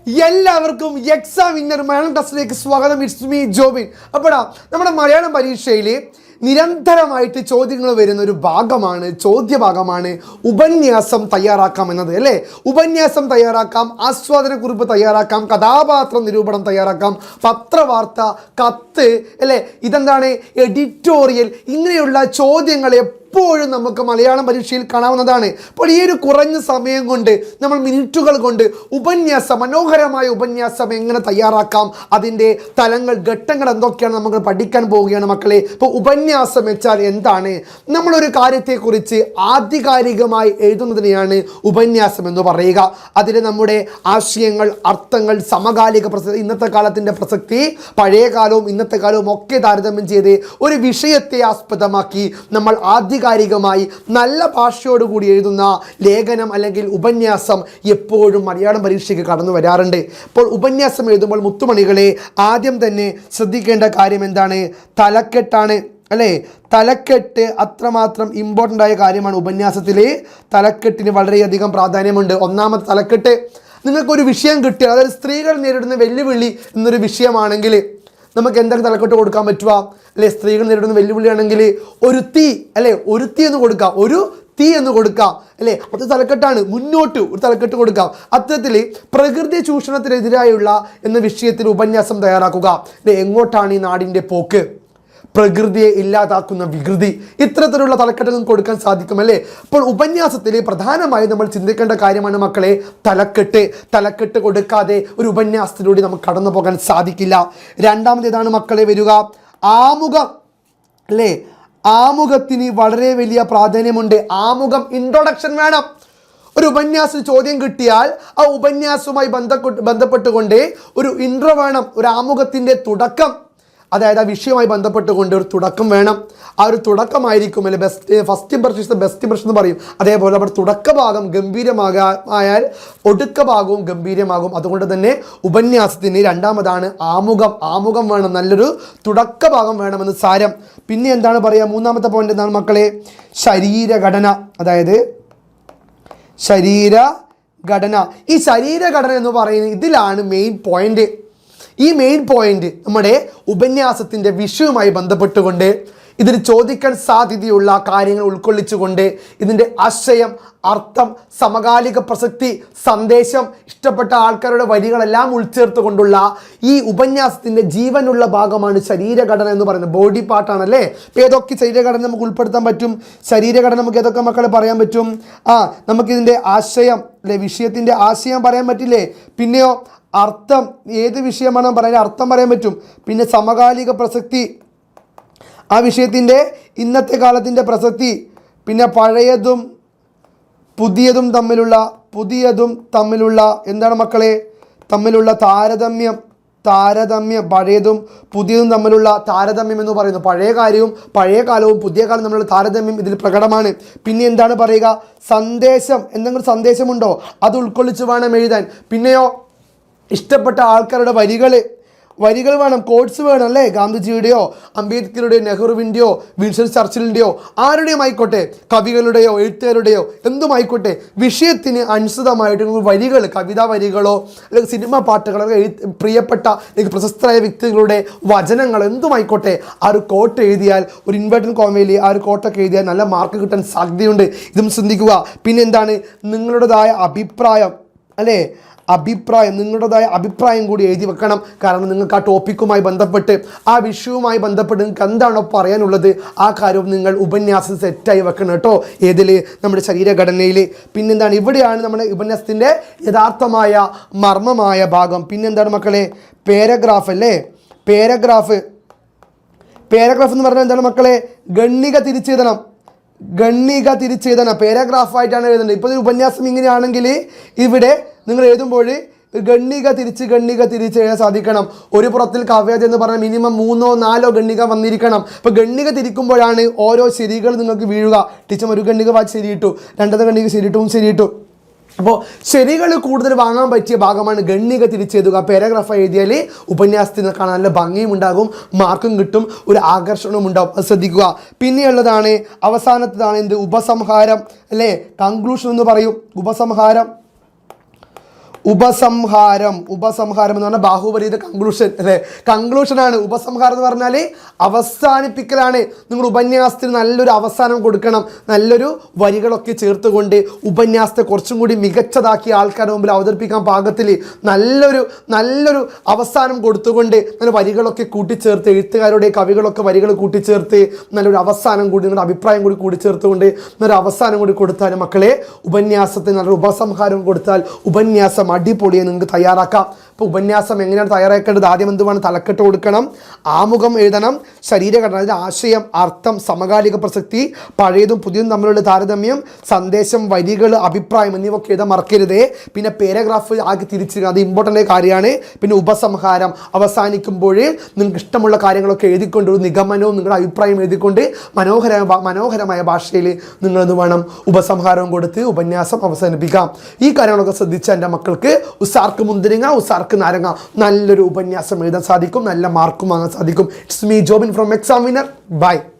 എല്ലാവർക്കും exam winner Malayalam ടെസ്റ്റിലേക്ക് സ്വാഗതം. It's me Jobin. അപ്പോഴാ നമ്മുടെ മലയാളം പരീക്ഷയിൽ നിരന്തരമായിട്ട് ചോദ്യങ്ങൾ വരുന്ന ഒരു ഭാഗമാണ്, ചോദ്യഭാഗമാണ് ഉപന്യാസം തയ്യാറാക്കാം എന്നത് അല്ലേ. ഉപന്യാസം തയ്യാറാക്കാം, ആസ്വാദനക്കുറിപ്പ് തയ്യാറാക്കാം, കഥാപാത്ര നിരൂപണം തയ്യാറാക്കാം, പത്രവാർത്ത, കത്ത് അല്ലേ, ഇതെന്താണ് എഡിറ്റോറിയൽ, ഇങ്ങനെയുള്ള ചോദ്യങ്ങൾ എപ്പോഴും നമുക്ക് മലയാളം പരീക്ഷയിൽ കാണാവുന്നതാണ്. അപ്പോൾ ഈ ഒരു കുറഞ്ഞ സമയം കൊണ്ട് നമ്മൾ മിനിറ്റുകൾ കൊണ്ട് ഉപന്യാസം, മനോഹരമായ ഉപന്യാസം എങ്ങനെ തയ്യാറാക്കാം, അതിൻ്റെ തലങ്ങൾ, ഘട്ടങ്ങൾ എന്തൊക്കെയാണ് നമുക്ക് പഠിക്കാൻ പോവുകയാണ് മക്കളെ. ഇപ്പോൾ ഉപന്യാസം വെച്ചാൽ എന്താണ്? നമ്മളൊരു കാര്യത്തെക്കുറിച്ച് ആധികാരികമായി എഴുതുന്നതിനെയാണ് ഉപന്യാസം എന്ന് പറയുക. അതിൽ നമ്മുടെ ആശയങ്ങൾ, അർത്ഥങ്ങൾ, സമകാലിക പ്രസക്തി, ഇന്നത്തെ കാലത്തിൻ്റെ പ്രസക്തി, പഴയ കാലവും ഇന്നത്തെ കാലവും ഒക്കെ താരതമ്യം ചെയ്ത് ഒരു വിഷയത്തെ ആസ്പദമാക്കി നമ്മൾ ആധികാരികമായി നല്ല ഭാഷയോടുകൂടി എഴുതുന്ന ലേഖനം അല്ലെങ്കിൽ ഉപന്യാസം എപ്പോഴും മലയാളം പരീക്ഷയ്ക്ക് കടന്നു വരാറുണ്ട്. അപ്പോൾ ഉപന്യാസം എഴുതുമ്പോൾ മുത്തുമണികളെ ആദ്യം തന്നെ ശ്രദ്ധിക്കേണ്ട കാര്യം എന്താണ്? തലക്കെട്ടാണ് അല്ലേ. തലക്കെട്ട് അത്രമാത്രം ഇമ്പോർട്ടൻ്റ് ആയ കാര്യമാണ്. ഉപന്യാസത്തിൽ തലക്കെട്ടിന് വളരെയധികം പ്രാധാന്യമുണ്ട്. ഒന്നാമത്തെ തലക്കെട്ട്, നിങ്ങൾക്കൊരു വിഷയം കിട്ടിയാൽ, അതായത് സ്ത്രീകൾ നേരിടുന്ന വെല്ലുവിളി എന്നൊരു വിഷയമാണെങ്കിൽ നമുക്ക് എന്തൊക്കെ തലക്കെട്ട് കൊടുക്കാൻ പറ്റുക അല്ലെ? സ്ത്രീകൾ നേരിടുന്ന വെല്ലുവിളിയാണെങ്കിൽ ഒരു തീ അല്ലെ, ഒരു തീ എന്ന് കൊടുക്കാം, ഒരു തീ എന്ന് കൊടുക്കാം അല്ലേ. അത് തലക്കെട്ടാണ്. മുന്നോട്ട് ഒരു തലക്കെട്ട് കൊടുക്കാം. അത്തരത്തിൽ പ്രകൃതി ചൂഷണത്തിനെതിരായുള്ള എന്ന വിഷയത്തിൽ ഉപന്യാസം തയ്യാറാക്കുക. എങ്ങോട്ടാണ് ഈ നാടിൻ്റെ പോക്ക്, പ്രകൃതിയെ ഇല്ലാതാക്കുന്ന വികൃതി, ഇത്തരത്തിലുള്ള തലക്കെട്ടുകൾ കൊടുക്കാൻ സാധിക്കും അല്ലേ. അപ്പോൾ ഉപന്യാസത്തിൽ പ്രധാനമായും നമ്മൾ ചിന്തിക്കേണ്ട കാര്യമാണ് മക്കളെ തലക്കെട്ട്. തലക്കെട്ട് കൊടുക്കാതെ ഒരു ഉപന്യാസത്തിലൂടെ നമുക്ക് കടന്നു പോകാൻ സാധിക്കില്ല. രണ്ടാമത്തേതാണ് മക്കളെ വരിക ആമുഖം അല്ലേ. ആമുഖത്തിന് വളരെ വലിയ പ്രാധാന്യമുണ്ട്. ആമുഖം, ഇൻട്രൊഡക്ഷൻ വേണം. ഒരു ഉപന്യാസം ചോദ്യം കിട്ടിയാൽ ആ ഉപന്യാസവുമായി ബന്ധപ്പെട്ടുകൊണ്ട് ഒരു ഇൻട്രോ വേണം, ഒരു ആമുഖത്തിൻ്റെ തുടക്കം, അതായത് ആ വിഷയവുമായി ബന്ധപ്പെട്ടുകൊണ്ട് ഒരു തുടക്കം വേണം. ആ ഒരു തുടക്കമായിരിക്കും അല്ലെ first impression is the best impression എന്ന് പറയും. അതേപോലെ അവിടെ തുടക്കഭാഗം ഗംഭീരമായാൽ ഒടുക്ക ഭാഗവും ഗംഭീരമാകും. അതുകൊണ്ട് തന്നെ ഉപന്യാസത്തിന് രണ്ടാമതാണ് ആമുഖം. ആമുഖം വേണം, നല്ലൊരു തുടക്ക ഭാഗം വേണമെന്ന് സാരം. പിന്നെ എന്താണ് പറയുക, മൂന്നാമത്തെ പോയിന്റ് എന്താണ് മക്കളെ? ശരീരഘടന, അതായത് ശരീരഘടന. ഈ ശരീരഘടന എന്ന് പറയുന്നത് ഇതിലാണ് മെയിൻ പോയിന്റ്. ഈ മെയിൻ പോയിന്റ് നമ്മുടെ ഉപന്യാസത്തിൻ്റെ വിഷയവുമായി ബന്ധപ്പെട്ടുകൊണ്ട് ഇതിൽ ചോദിക്കാൻ സാധ്യതയുള്ള കാര്യങ്ങൾ ഉൾക്കൊള്ളിച്ചുകൊണ്ട് ഇതിൻ്റെ ആശയം, അർത്ഥം, സമകാലിക പ്രസക്തി, സന്ദേശം, ഇഷ്ടപ്പെട്ട ആൾക്കാരുടെ വരികളെല്ലാം ഉൾച്ചേർത്തുകൊണ്ടുള്ള ഈ ഉപന്യാസത്തിൻ്റെ ജീവനുള്ള ഭാഗമാണ് ശരീരഘടന എന്ന് പറയുന്നത്. ബോഡി പാർട്ടാണല്ലേ. ഇപ്പോൾ ഏതൊക്കെ ശരീരഘടന നമുക്ക് ഉൾപ്പെടുത്താൻ പറ്റും? ശരീരഘടന നമുക്ക് ഏതൊക്കെ മക്കളെ പറയാൻ പറ്റും? നമുക്കിതിൻ്റെ ആശയം അല്ലെ, വിഷയത്തിൻ്റെ ആശയം പറയാൻ പറ്റില്ലേ? പിന്നെയോ അർത്ഥം, ഏത് വിഷയമാണോ പറയാൻ അർത്ഥം പറയാൻ പറ്റും. പിന്നെ സമകാലിക പ്രസക്തി, ആ വിഷയത്തിൻ്റെ ഇന്നത്തെ കാലത്തിൻ്റെ പ്രസക്തി. പിന്നെ പഴയതും പുതിയതും തമ്മിലുള്ള എന്താണ് മക്കളെ? തമ്മിലുള്ള താരതമ്യം, പഴയതും പുതിയതും തമ്മിലുള്ള താരതമ്യം എന്ന് പറയുന്നു. പഴയ കാലവും പുതിയ കാലവും തമ്മിലുള്ള താരതമ്യം ഇതിൽ പ്രകടമാണ്. പിന്നെ എന്താണ് പറയുക? സന്ദേശം, എന്തെങ്കിലും സന്ദേശമുണ്ടോ അത് ഉൾക്കൊള്ളിച്ച് വേണം എഴുതാൻ. പിന്നെയോ ഇഷ്ടപ്പെട്ട ആൾക്കാരുടെ വരികൾ വേണം, കോട്ട്സ് വേണം അല്ലേ. ഗാന്ധിജിയുടെയോ അംബേദ്കറുടെയോ നെഹ്റുവിൻ്റെയോ വിൻസ്റ്റൺ ചർച്ചിലിൻ്റെയോ ആരുടെയും ആയിക്കോട്ടെ, കവികളുടെയോ എഴുത്തുകാരുടെയോ എന്തുമായിക്കോട്ടെ, വിഷയത്തിന് അനുസൃതമായിട്ട് വരികൾ, കവിതാ വരികളോ അല്ലെങ്കിൽ സിനിമ പാട്ടുകളോ, പ്രിയപ്പെട്ട അല്ലെങ്കിൽ പ്രശസ്തരായ വ്യക്തികളുടെ വചനങ്ങൾ എന്തുമായിക്കോട്ടെ, ആ ഒരു കോട്ട് എഴുതിയാൽ, ഒരു ഇൻവേർട്ടഡ് കോമയിൽ ആ ഒരു കോട്ടൊക്കെ എഴുതിയാൽ നല്ല മാർക്ക് കിട്ടാൻ സാധ്യതയുണ്ട്. ഇതും ചിന്തിക്കുക. പിന്നെ എന്താണ്? നിങ്ങളുടേതായ അഭിപ്രായം അല്ലേ, നിങ്ങളുടേതായ അഭിപ്രായം കൂടി എഴുതി വെക്കണം. കാരണം നിങ്ങൾക്ക് ആ ടോപ്പിക്കുമായി ബന്ധപ്പെട്ട്, ആ വിഷയവുമായി ബന്ധപ്പെട്ട് നിങ്ങൾക്ക് എന്താണോ പറയാനുള്ളത് ആ കാര്യവും നിങ്ങൾ ഉപന്യാസം സെറ്റായി വെക്കണം കേട്ടോ. ഏതിൽ? നമ്മുടെ ശരീരഘടനയിൽ. പിന്നെന്താണ്? ഇവിടെയാണ് നമ്മുടെ ഉപന്യാസത്തിൻ്റെ യഥാർത്ഥമായ മർമ്മമായ ഭാഗം. പിന്നെന്താണ് മക്കളെ? പാരഗ്രാഫ് അല്ലേ. പാരഗ്രാഫ് എന്ന് പറഞ്ഞാൽ എന്താണ് മക്കളെ? ഗണ്ണിക തിരിച്ചെഴുതണം. പാരഗ്രാഫായിട്ടാണ് എഴുതുന്നത്. ഇപ്പോൾ ഒരു ഉപന്യാസം ഇങ്ങനെയാണെങ്കിൽ ഇവിടെ നിങ്ങൾ എഴുതുമ്പോൾ ഗണ്ണിക തിരിച്ച് എഴുതാൻ സാധിക്കണം. ഒരു പുറത്തിൽ കവ്യത എന്ന് പറഞ്ഞാൽ മിനിമം 3-4 ഗണ്ണിക വന്നിരിക്കണം. അപ്പോൾ ഗണ്ണിക തിരിക്കുമ്പോഴാണ് ഓരോ ശരികൾ നിങ്ങൾക്ക് വീഴുക. ടീച്ചർ ഒരു ഗണ്ണിക വായിച്ച് ശരിയിട്ടു, രണ്ടാമത്തെ ഗണ്ണിക ശരിയിട്ടു. അപ്പോൾ ശരികൾ കൂടുതൽ വാങ്ങാൻ പറ്റിയ ഭാഗമാണ് ഗണ്ണിക തിരിച്ചെഴുതുക. പാരഗ്രാഫ് എഴുതിയാൽ ഉപന്യാസത്തിന് കാണാൻ നല്ല ഭംഗിയും ഉണ്ടാകും, മാർക്കും കിട്ടും, ഒരു ആകർഷണവും ഉണ്ടാകും. അത് ശ്രദ്ധിക്കുക. പിന്നെയുള്ളതാണ് അവസാനത്തേതാണ് എന്ത്? ഉപസംഹാരം അല്ലേ. കൺക്ലൂഷൻ എന്ന് പറയും. ഉപസംഹാരം എന്ന് പറഞ്ഞാൽ ബാഹുബലിയുടെ കൺക്ലൂഷൻ അല്ലേ, കൺക്ലൂഷനാണ്. ഉപസംഹാരം എന്ന് പറഞ്ഞാൽ അവസാനിപ്പിക്കലാണ്. നിങ്ങൾ ഉപന്യാസത്തിന് നല്ലൊരു അവസാനം കൊടുക്കണം, നല്ലൊരു വരികളൊക്കെ ചേർത്തുകൊണ്ട് ഉപന്യാസത്തെ കുറച്ചും കൂടി മികച്ചതാക്കി ആൾക്കാരുടെ മുമ്പിൽ അവതരിപ്പിക്കാൻ പാകത്തിൽ നല്ലൊരു അവസാനം കൊടുത്തുകൊണ്ട് നല്ല വരികളൊക്കെ കൂട്ടിച്ചേർത്ത്, എഴുത്തുകാരുടെ കവികളൊക്കെ വരികൾ കൂട്ടിച്ചേർത്ത് നല്ലൊരു അവസാനം കൂടി, നിങ്ങളുടെ അഭിപ്രായം കൂടി കൂടിച്ചേർത്തുകൊണ്ട് നല്ലൊരു അവസാനം കൂടി കൊടുത്താൽ മക്കളെ ഉപന്യാസത്തിന് നല്ലൊരു ഉപസംഹാരം കൊടുത്താൽ ഉപന്യാസം അടിപൊളിയെ നിങ്ങൾക്ക് തയ്യാറാക്കാം. ഇപ്പോൾ ഉപന്യാസം എങ്ങനെയാണ് തയ്യാറാക്കേണ്ടത്? ആദ്യം എന്തുവാണ്? തലക്കെട്ട് കൊടുക്കണം, ആമുഖം എഴുതണം, ശരീരഘടന, അതിൻ്റെ ആശയം, അർത്ഥം, സമകാലിക പ്രസക്തി, പഴയതും പുതിയതും തമ്മിലുള്ള താരതമ്യം, സന്ദേശം, വരികൾ, അഭിപ്രായം എന്നിവയൊക്കെ എഴുതാൻ മറക്കരുതേ. പിന്നെ പാരഗ്രാഫ് ആക്കി തിരിച്ചിരിക്കുക, അത് ഇമ്പോർട്ടൻ്റ് കാര്യമാണ്. പിന്നെ ഉപസംഹാരം അവസാനിക്കുമ്പോൾ നിങ്ങൾക്ക് ഇഷ്ടമുള്ള കാര്യങ്ങളൊക്കെ എഴുതിക്കൊണ്ട് ഒരു നിഗമനവും നിങ്ങളുടെ അഭിപ്രായം എഴുതിക്കൊണ്ട് മനോഹരമായ ഭാഷയിൽ നിങ്ങൾ എന്ത് വേണം? ഉപസംഹാരം കൊടുത്ത് ഉപന്യാസം അവസാനിപ്പിക്കാം. ഈ കാര്യങ്ങളൊക്കെ ശ്രദ്ധിച്ച എൻ്റെ മക്കൾക്ക് ഉസാർക്ക് മുന്തിരിങ്ങ, ഉസാർക്ക് നാരങ്ങ, നല്ലൊരു ഉപന്യാസം എഴുതാൻ സാധിക്കും, നല്ല മാർക്കും വാങ്ങാൻ സാധിക്കും. It's me Jobin from examiner. By.